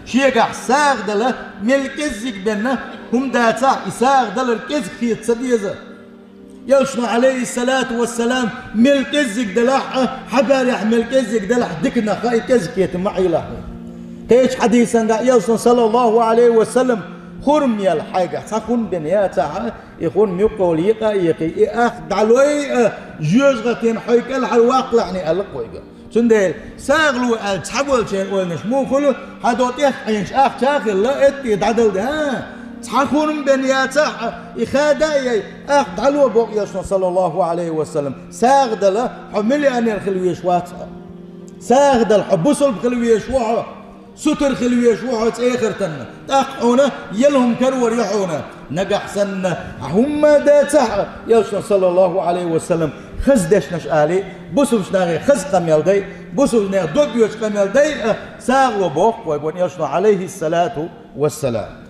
شيء ساق دله ملكزك بنا هم داتا يساق دل الكزك في تصديزه يوشنا عليه الصلاة والسلام ملكزك دلح حبر يحمل كزك دلح دكنا خاي كزك يتمعي له تيج حديثا يوشنا صلى الله عليه وسلم خرم يالحاجة سخون بنياتا يخون ميقول يقي أخد علوي جوز غتين حيك الحواق لعني ألقويقا سندل ساغلو تحول شيء ونشمو كله حدوت يخينش أخ شاغل لا إتي دعدل ده تحكون بنياتا إخادا أخد علو بوق يسون صلى الله عليه وسلم ساغد له حملي أن الخلوية شواتها ساغد الحبوسل بخلوية شوها ستر خلوية شوها تأخر تنا تقعونا يلهم كرور يحونا نقح سنة هم داتا يسون صلى الله عليه وسلم خزدش نشالي بوسوش ناغي خز قميل دي بوسوش ناغي دوبيوش قميل دي ساغلو بوق ويقول يسون عليه الصلاة والسلام